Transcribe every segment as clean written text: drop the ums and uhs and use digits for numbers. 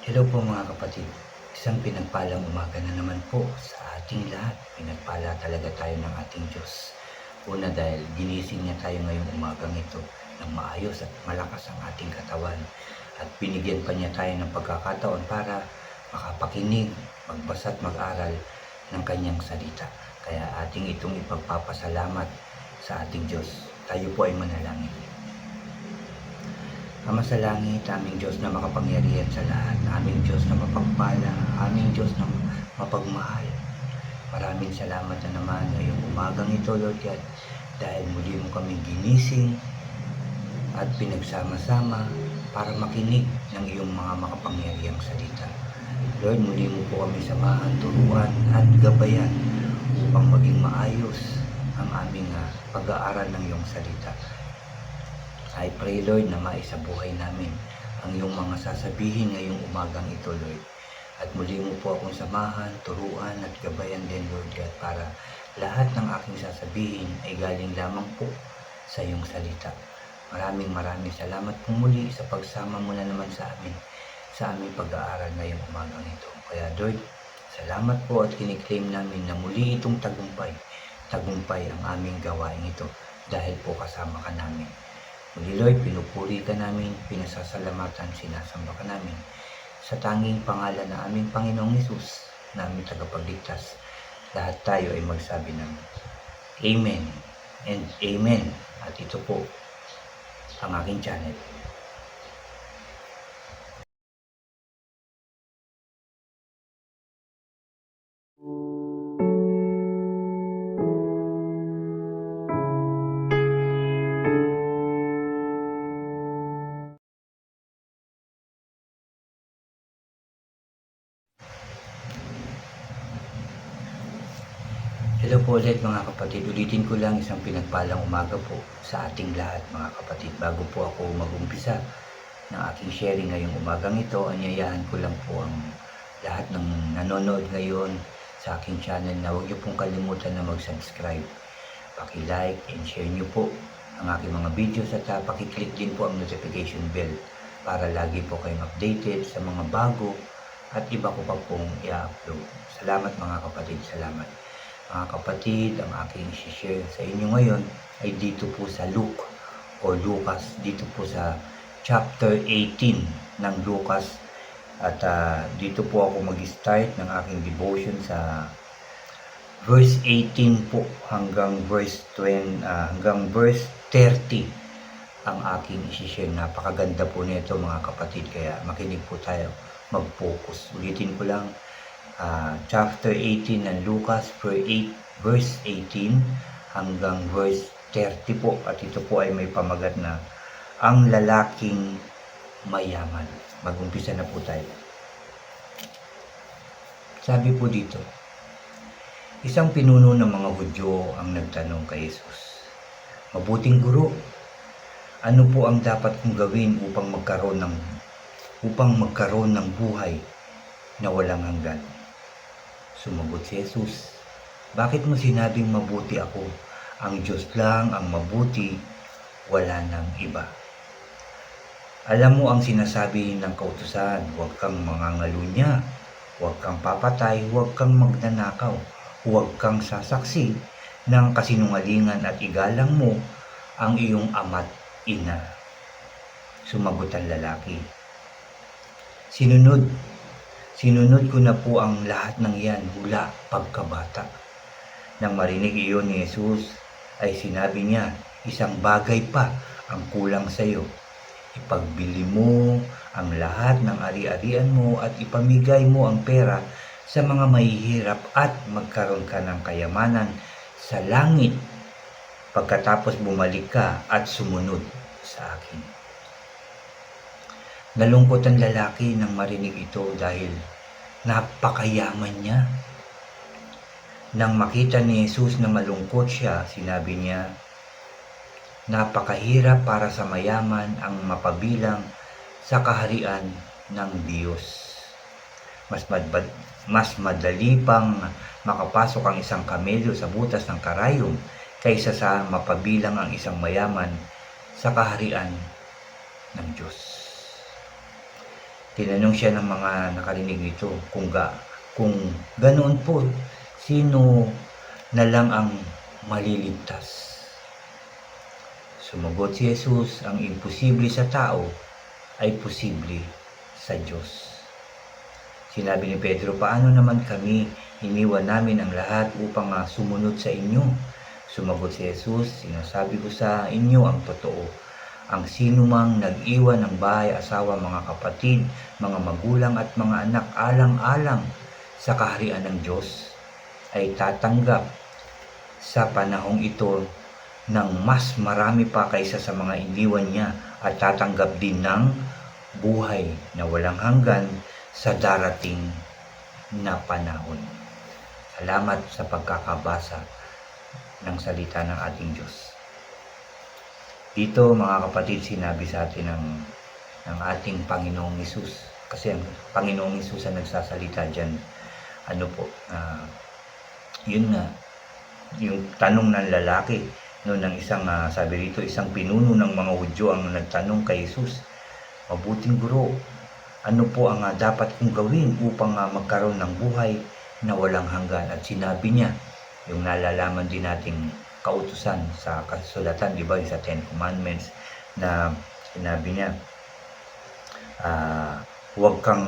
Hello po mga kapatid. Isang pinagpalang umaga na naman po sa ating lahat. Pinagpala talaga tayo ng ating Diyos. Una dahil ginising niya tayo ngayong umagang ito ng maayos at malakas ang ating katawan. At binigyan pa niya tayo ng pagkakataon para makapakinig, magbasa at mag-aral ng kanyang salita. Kaya ating itong ipagpapasalamat sa ating Diyos. Tayo po ay manalangin. Ama sa langit, aming Diyos na makapangyarihan sa lahat, aming Diyos na mapagpala, aming Diyos na mapagmahal. Maraming salamat na naman ngayong umagang ito, Lord God, dahil muli mo kami ginising at pinagsama-sama para makinig ng iyong mga makapangyarihang salita. Lord, muli mo po kami samahan, turuan at gabayan upang maging maayos ang aming pag-aaral ng iyong salita. I pray, Lord, na maisabuhay namin ang iyong mga sasabihin ngayong umagang ito, Lord. At muli mo po akong samahan, turuan at gabayan din, Lord God, para lahat ng aking sasabihin ay galing lamang po sa iyong salita. Maraming salamat po muli sa pagsama mo na naman sa aming pag-aaral ngayong umagang ito. Kaya, Lord, salamat po at kiniklaim namin na muli itong tagumpay ang aming gawain ito dahil po kasama ka namin. Muli, Lord, pinupuri ka namin, pinasasalamatan, sinasamba ka namin sa tanging pangalan na aming Panginoong Hesus, na aming tagapagligtas. Lahat tayo ay magsabi ng Amen and Amen. At ito po ang aking channel. Hello po ulit mga kapatid. Ulitin ko lang isang pinagpalang umaga po sa ating lahat mga kapatid. Bago po ako mag-umpisa ng aking sharing ngayong umagang ito, anyayahan ko lang po ang lahat ng nanonood ngayon sa aking channel na huwag niyo pong kalimutan na mag-subscribe. Paki-like and share niyo po ang aking mga videos at paki-click din po ang notification bell para lagi po kayong updated sa mga bago at iba ko pa pong i-upload. Salamat mga kapatid, salamat. Mga kapatid, ang aking i-share sa inyo ngayon ay dito po sa Luke o Lucas, dito po sa chapter 18 ng Lucas. At dito po ako mag-start ng aking devotion sa verse 18 po hanggang verse 30 ang aking i-share. Napakaganda po nito mga kapatid, kaya makinig po tayo, mag-focus. Ulitin ko lang, chapter 18 ng Lucas, verse 18 hanggang verse 30 po. At ito po ay may pamagat na ang lalaking mayaman. Mag-umpisa na po tayo. Sabi po dito, isang pinuno ng mga Hudyo ang nagtanong kay Jesus, "Mabuting guro, ano po ang dapat kong gawin upang magkaroon ng buhay na walang hanggan?" Sumagot si Jesus, "Bakit mo sinabing mabuti ako? Ang Diyos lang ang mabuti, wala nang iba. Alam mo ang sinasabi ng kautusan, huwag kang mangangalunya, huwag kang papatay, huwag kang magnanakaw, huwag kang sasaksi ng kasinungalingan at igalang mo ang iyong ama't ina." Sumagot ang lalaki, Sinunod ko na po ang lahat ng iyan mula pagkabata." Nang marinig iyon ni Jesus, ay sinabi niya, "Isang bagay pa ang kulang sa iyo. Ipagbili mo ang lahat ng ari-arian mo at ipamigay mo ang pera sa mga mahihirap at magkaroon ka ng kayamanan sa langit. Pagkatapos bumalik ka at sumunod sa akin." Nalungkot ang lalaki nang marinig ito dahil napakayaman niya. Nang makita ni Jesus na malungkot siya, sinabi niya, "Napakahirap para sa mayaman ang mapabilang sa kaharian ng Diyos. Mas madali pang makapasok ang isang kamelyo sa butas ng karayom kaysa sa mapabilang ang isang mayaman sa kaharian ng Diyos." Tinanong siya ng mga nakarinig nito kung ganoon po, sino na lang ang maliligtas? Sumagot si Jesus, ang imposible sa tao ay posible sa Diyos. Sinabi ni Pedro, paano naman kami? Iniwan namin ang lahat upang sumunod sa inyo. Sumagot si Jesus, sinasabi ko sa inyo ang totoo. Ang sinumang nag-iwan ng bahay, asawa, mga kapatid, mga magulang at mga anak alang-alang sa kaharian ng Diyos ay tatanggap sa panahong ito ng mas marami pa kaysa sa mga iniwan niya at tatanggap din ng buhay na walang hanggan sa darating na panahon. Salamat sa pagkakabasa ng salita ng ating Diyos. Dito mga kapatid, sinabi sa atin ng ating Panginoong Hesus. Kasi ang Panginoong Hesus ang nagsasalita dyan. Yun nga, yung tanong ng lalaki, no, ng isang, sabi rito, isang pinuno ng mga Hudyo ang nagtanong kay Hesus, mabuting guro, ano po ang dapat kong gawin upang magkaroon ng buhay na walang hanggan? At sinabi niya, yung nalalaman din nating kautusan sa kasulatan, di ba, sa Ten Commandments, na sinabi niya, huwag kang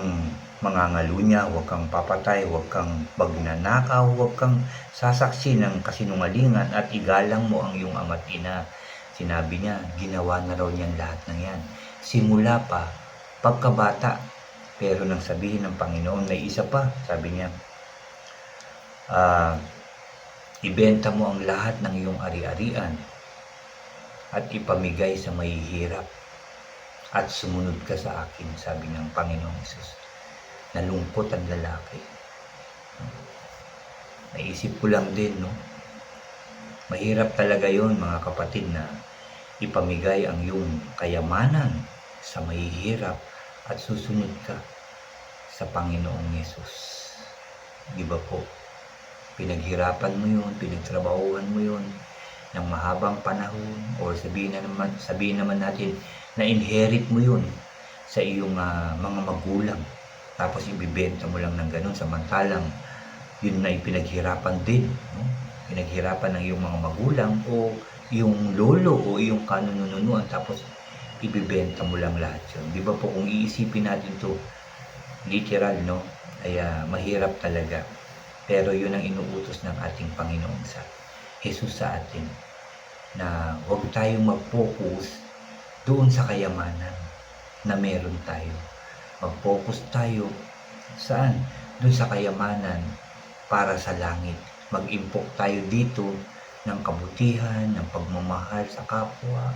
mangangalunya, huwag kang papatay, huwag kang magnanakaw, huwag kang sasaksi ng kasinungalingan at igalang mo ang iyong ama't ina. Sinabi niya, ginawa na raw niyan lahat ng yan. Simula pa, pagkabata. Pero nang sabihin ng Panginoon, may isa pa, sabi niya, ibenta mo ang lahat ng iyong ari-arian at ipamigay sa mahihirap at sumunod ka sa akin, sabi ng Panginoong Hesus. Nalungkot ang lalaki. Naisip ko lang din, no? Mahirap talaga yon mga kapatid, na ipamigay ang iyong kayamanan sa mahihirap at susunod ka sa Panginoong Hesus. Di ba po? Pinaghirapan mo yun, pinagtrabahuhan mo yun ng mahabang panahon, o sabihin naman natin na inherit mo yun sa iyong mga magulang, tapos ibibenta mo lang ng ganun, samantalang yun na ipinaghirapan din, no? Pinaghirapan ng iyong mga magulang o yung lolo o yung kanununuan, tapos ibibenta mo lang lahat yun. Di ba po, kung iisipin natin to literal, no, ay mahirap talaga. Pero yun ang inuutos ng ating Panginoon sa Jesus sa atin, na huwag tayong mag-focus doon sa kayamanan na meron tayo. Mag-focus tayo saan? Doon sa kayamanan para sa langit. Mag-impok tayo dito ng kabutihan, ng pagmamahal sa kapwa.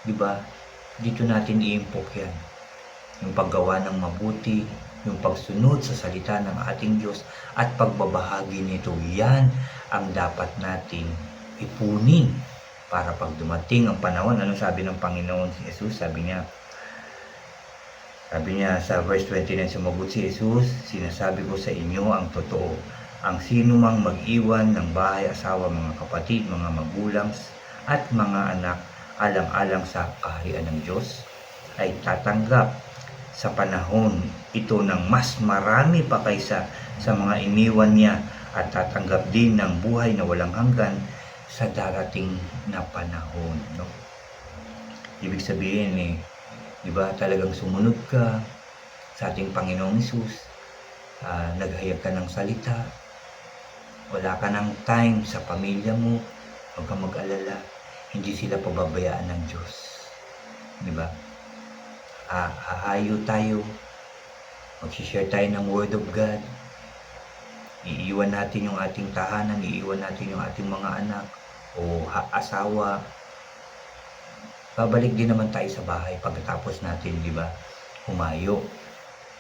Diba? Dito natin i-impok yan. Yung paggawa ng mabuti, yung pagsunod sa salita ng ating Diyos at pagbabahagi nito, yan ang dapat nating ipunin para pag dumating ang panahon. Ano sabi ng Panginoon si Jesus? Sabi niya sa verse 29, sumagot si Jesus, sinasabi ko sa inyo ang totoo. Ang sino mang mag-iwan ng bahay, asawa, mga kapatid, mga magulang at mga anak alang-alang sa kaharian ng Diyos ay tatanggap sa panahon ito ng mas marami pa kaysa sa mga iniwan niya, at tatanggap din ng buhay na walang hanggan sa darating na panahon, no? Ibig sabihin, di ba, talagang sumunod ka sa ating Panginoong Hesus, naghayag ka ng salita, wala ka ng time sa pamilya mo, huwag kang mag-alala, hindi sila pababayaan ng Diyos, di ba? Hahayo tayo, mag-share tayo ng Word of God, iiwan natin yung ating tahanan, iiwan natin yung ating mga anak o asawa, babalik din naman tayo sa bahay pagkatapos natin, di ba, humayo.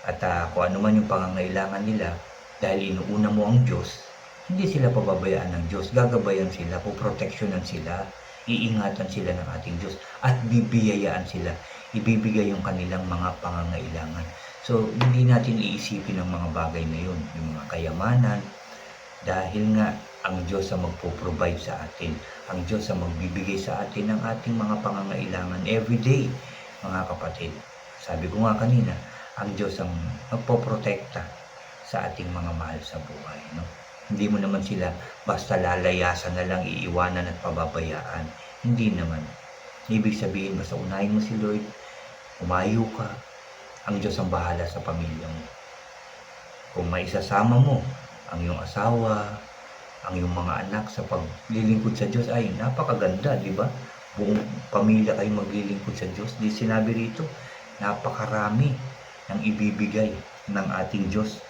At kung ano man yung pangangailangan nila, dahil inuuna mo ang Diyos, hindi sila pababayaan ng Diyos, gagabayan sila, poproteksyonan sila, iingatan sila ng ating Diyos, at bibiyayaan sila, ibibigay yung kanilang mga pangangailangan. So, hindi natin iisipin ang mga bagay na yun, yung mga kayamanan, dahil nga ang Diyos ang magpo-provide sa atin, ang Diyos ang magbibigay sa atin ng ating mga pangangailangan everyday, mga kapatid. Sabi ko nga kanina, ang Diyos ang magpoprotekta sa ating mga mahal sa buhay, no? Hindi mo naman sila basta lalayasan na lang, iiwanan at pababayaan. Hindi naman. Ibig sabihin, basta unahin mo si Lord, umayo ka, ang Diyos ang bahala sa pamilya mo. Kung maisasama mo ang iyong asawa, ang iyong mga anak sa paglilingkod sa Diyos, ay napakaganda, di ba? Buong pamilya kayo maglilingkod sa Diyos. Di sinabi rito, napakarami ng ibibigay ng ating Diyos.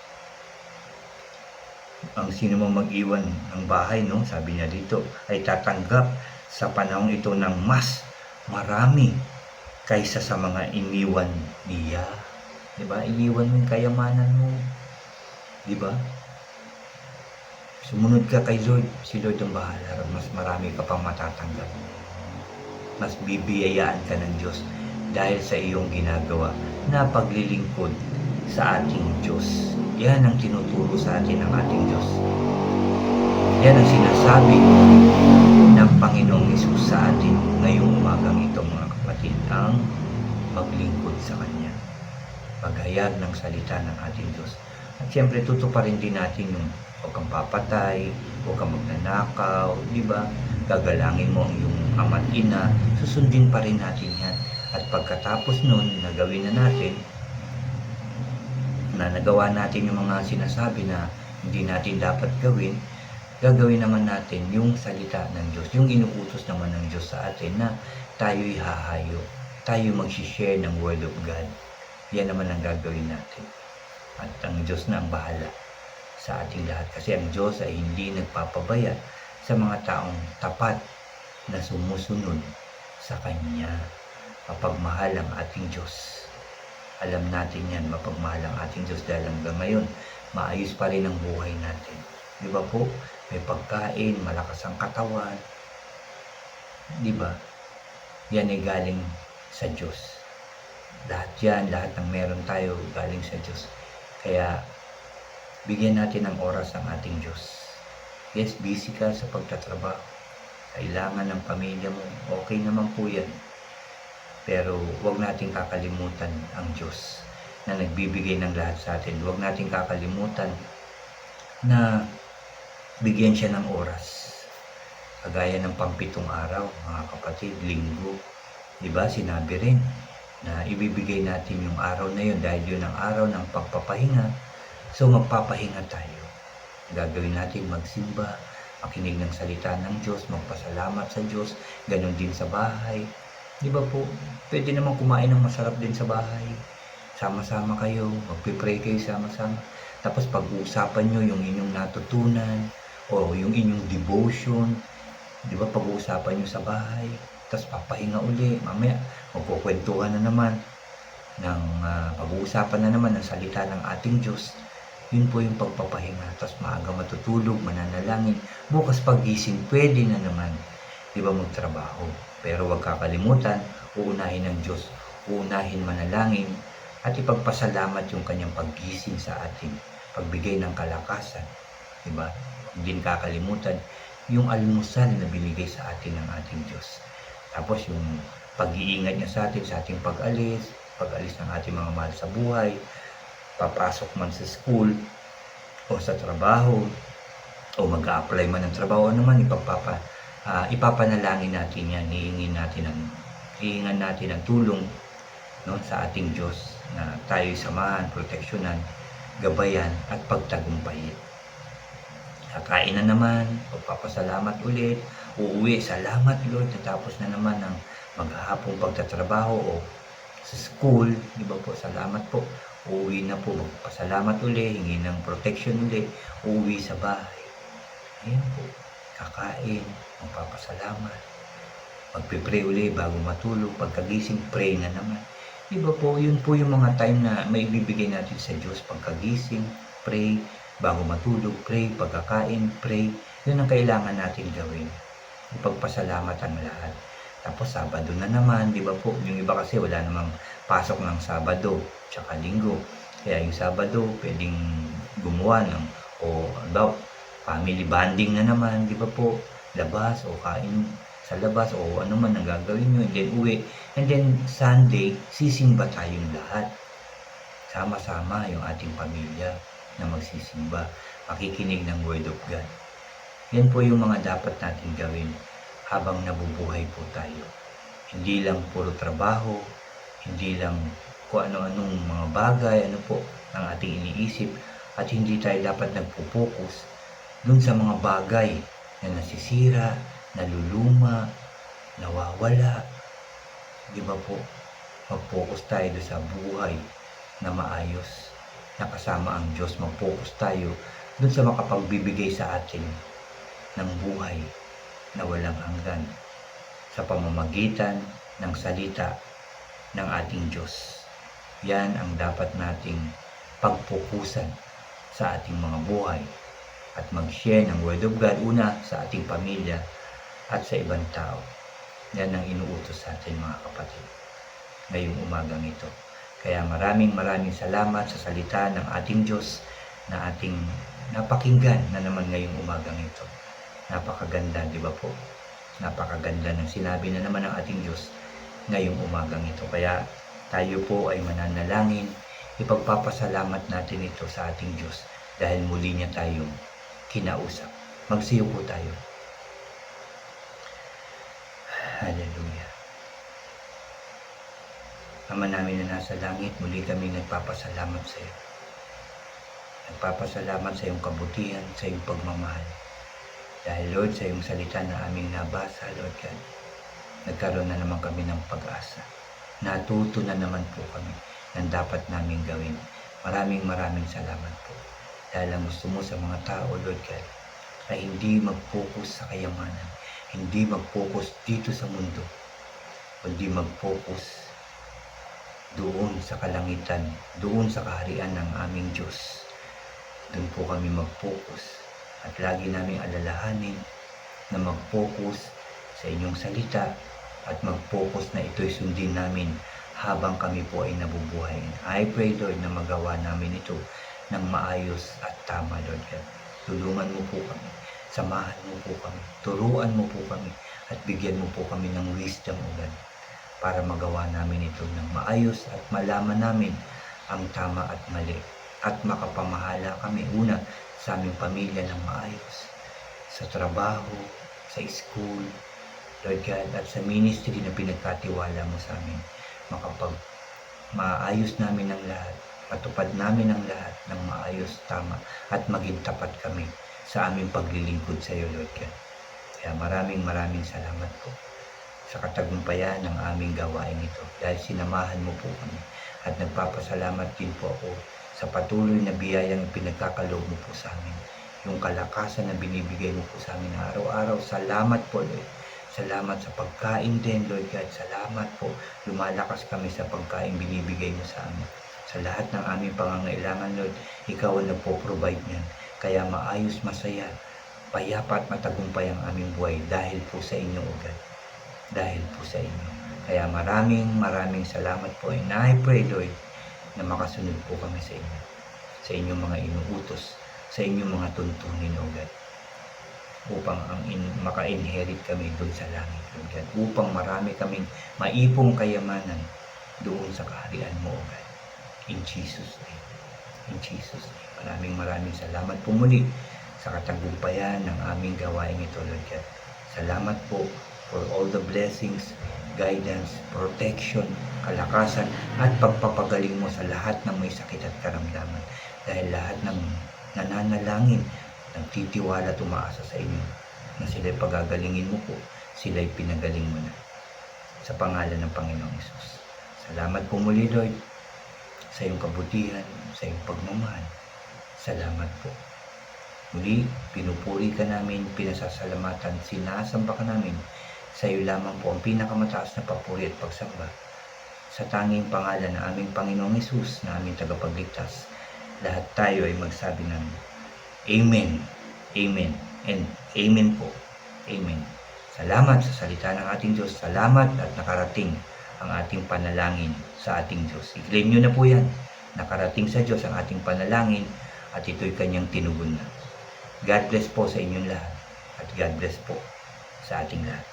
Ang sino mang mag-iwan ng bahay, no, sabi niya dito, ay tatanggap sa panahon ito ng mas marami kaysa sa mga iniwan niya. Diba? Iniwan mo yung kayamanan mo. Diba? Sumunod ka kay Lord. Si Lord ang bahala. Mas marami ka pang matatanggap. Mas bibiyayaan ka ng Diyos dahil sa iyong ginagawa na paglilingkod sa ating Diyos. Yan ang tinuturo sa atin ng ating Diyos. Yan ang sinasabi ng Panginoong Hesus sa atin ngayong umagang ito, mga kapatid, ang maglingkod sa Kanya. Paghayag ng salita ng ating Diyos. At siyempre, tutuparin din natin yung huwag kang papatay, huwag kang magnanakaw, di ba? Gagalangin mo ang iyong ama't ina, susundin pa rin natin yan. At pagkatapos nun, nagawin na natin, na nagawa natin yung mga sinasabi na hindi natin dapat gawin, gagawin naman natin yung salita ng Diyos, yung inuutos naman ng Diyos sa atin na tayo'y hahayo, tayo mag-share ng Word of God. Yan naman ang gagawin natin. At ang Diyos na ang bahala sa ating lahat. Kasi ang Diyos ay hindi nagpapabaya sa mga taong tapat na sumusunod sa Kanya. Mapagmahal ang ating Diyos. Alam natin yan, mapagmahal ang ating Diyos dahil hanggang ngayon, maayos pa rin ang buhay natin. Di ba po? May pagkain, malakas ang katawan. Di ba? Yan ay galing sa Diyos. Lahat yan, lahat ng meron tayo galing sa Diyos. Kaya, bigyan natin ng oras ang ating Diyos. Yes, busy ka sa pagtatrabaho. Kailangan ng pamilya mo. Okay naman po yan. Pero huwag nating kakalimutan ang Diyos na nagbibigay ng lahat sa atin. Huwag nating kakalimutan na bigyan siya ng oras. Kagaya ng pampitong araw, mga kapatid, linggo. Diba? Sinabi rin na ibibigay natin yung araw na yun dahil yun ang araw ng pagpapahinga. So magpapahinga tayo. Gagawin natin magsimba, makinig ng salita ng Diyos, magpasalamat sa Diyos, ganun din sa bahay. Di ba po, pwede naman kumain ng masarap din sa bahay. Sama-sama kayo, magpipray kayo sama-sama. Tapos pag-uusapan nyo yung inyong natutunan o yung inyong devotion. Di ba, pag-uusapan nyo sa bahay. Tapos papahinga uli. Mamaya, magkukwentuhan na naman ng pag-uusapan na naman ng salita ng ating Diyos. Yun po yung pagpapahinga. Tapos maaga matutulog, mananalangin. Bukas pagising, pwede na naman, di ba, magtrabaho. Pero huwag kakalimutan, uunahin ng Diyos, uunahin manalangin, at ipagpasalamat yung kanyang paggising sa atin, pagbigay ng kalakasan, di ba? Hindi kakalimutan yung almusal na binigay sa atin ng ating Diyos. Tapos yung pag-iingat niya sa ating pag-alis ng ating mga mahal sa buhay, papasok man sa school o sa trabaho o mag-a-apply man ng trabaho, ano man ipapanalangin natin yan, hihingan natin ang tulong, no, sa ating Diyos na tayo'y samahan, proteksyonan, gabayan at pagtagumpayin. Kakain na naman, pagpapasalamat ulit, uuwi, salamat Lord, natapos na naman ang maghahapong pagtatrabaho o sa school, di ba po, salamat po, uuwi na po, magpasalamat ulit, hingi ng protection ulit, uuwi sa bahay. Ayan po, kakain, magpapasalamat, magpipray ulit bago matulog, pagkagising, pray na naman. Di ba po, yun po yung mga time na may bibigay natin sa Diyos, pagkagising, pray, bago matulog, pray, pagkakain, pray. Yun ang kailangan natin gawin. Ipagpasalamat ang lahat. Tapos Sabado na naman, di ba po? Yung iba kasi wala namang pasok ng Sabado, tsaka Linggo. Kaya yung Sabado, pwedeng gumawa ng, o about, family bonding na naman, di ba po? Labas o kain sa labas o ano man ang gagawin nyo. And then uwi. And then Sunday, sisimba tayong lahat. sama-sama yung ating pamilya na magsisimba, makikinig ng Word of God. Yan po yung mga dapat natin gawin habang nabubuhay po tayo. Hindi lang puro trabaho, hindi lang kung ano-anong mga bagay, ano po ang ating iniisip, at hindi tayo dapat nagpo-focus dun sa mga bagay na nasisira, naluluma, nawawala. Di ba po? Mag-focus tayo doon sa buhay na maayos, na kasama ang Diyos. Mag-focus tayo doon sa makapagbibigay sa atin ng buhay na walang hanggan sa pamamagitan ng salita ng ating Diyos. Yan ang dapat nating pagpupusan sa ating mga buhay at mag-share ng Word of God una sa ating pamilya at sa ibang tao. Yan ang inuutos sa atin mga kapatid ngayong umagang ito. Kaya maraming salamat sa salita ng ating Diyos na ating napakinggan na naman ngayong umagang ito. Napakaganda, di ba po? Napakaganda ng sinabi na naman ng ating Diyos ngayong umagang ito. Kaya tayo po ay mananalangin, ipagpapasalamat natin ito sa ating Diyos dahil muli niya tayong kinausap. Magsiyo po tayo. Hallelujah. Ama namin na nasa langit, muli kami nagpapasalamat sa iyo. Nagpapasalamat sa iyong kabutihan, sa iyong pagmamahal. Dahil Lord, sa iyong salita na aming nabasa, Lord God, nagkaroon na naman kami ng pag-asa. Natuto na naman po kami ng dapat namin gawin. Maraming salamat po. Dahil ang gusto mo sa mga tao, Lord God, ay hindi mag-focus sa kayamanan, hindi mag-focus dito sa mundo, kundi mag-focus doon sa kalangitan, doon sa kaharian ng aming Diyos. Doon po kami mag-focus at lagi naming alalahanin na mag-focus sa inyong salita at mag-focus na ito'y sundin namin habang kami po ay nabubuhay. I pray, Lord, na magawa namin ito ng maayos at tama, Lord God. Tulungan mo po kami, samahan mo po kami, turuan mo po kami, at bigyan mo po kami ng wisdom, O God, para magawa namin ito ng maayos at malaman namin ang tama at mali. At makapamahala kami una sa aming pamilya ng maayos, sa trabaho, sa school, Lord God, at sa ministry na pinagkatiwala mo sa amin. Maayos namin ang lahat, matupad namin ang lahat ng maayos, tama, at maging tapat kami sa aming paglilingkod sa iyo, Lord God. Kaya maraming salamat po sa katagumpayan ng aming gawain ito dahil sinamahan mo po kami, at nagpapasalamat din po ako sa patuloy na biyayang pinagkakaloob mo po sa amin, yung kalakasan na binibigay mo po sa amin araw-araw. Salamat po, Lord. Salamat sa pagkain din, Lord God. Salamat po, lumalakas kami sa pagkain binibigay mo sa amin. Sa lahat ng aming pangangailangan, Lord, ikaw ang nagpo-provide niyan. Kaya maayos, masaya, payapa at matagumpay ang aming buhay dahil po sa inyo, O God. Dahil po sa inyo. Kaya maraming salamat po. And I pray, Lord, na makasunod po kami sa inyo, sa inyong mga inuutos, sa inyong mga tuntunin, O God, upang maka-inherit kami doon sa langit, Lord God, upang marami kaming maipong kayamanan doon sa kaharian mo, O God. In Jesus' name. In Jesus' name. Maraming salamat po muli sa katagumpayan ng aming gawain ito, Lord God. Salamat po for all the blessings, guidance, protection, kalakasan, at pagpapagaling mo sa lahat ng may sakit at karamdaman. Dahil lahat ng nananalangin, nagtitiwala, tumaasa sa inyo, na sila'y pagagalingin mo po, sila'y pinagaling mo na. Sa pangalan ng Panginoong Hesus. Salamat po muli, Lord, sa iyong kabutihan, sa iyong pagmamahal. Salamat po. Muli, pinupuri ka namin, pinasasalamatan, sinasamba ka namin. Sa iyo lamang po ang pinakamataas na papuri at pagsamba. Sa tanging pangalan ng aming Panginoong Hesus, na aming tagapagligtas, lahat tayo ay magsabi ng Amen, Amen, and Amen po. Amen. Salamat sa salita ng ating Diyos. Salamat at nakarating ang ating panalangin sa ating Diyos. I-claim nyo na po yan. Nakarating sa Diyos ang ating panalangin at ito'y kanyang tinugon na. God bless po sa inyong lahat at God bless po sa ating lahat.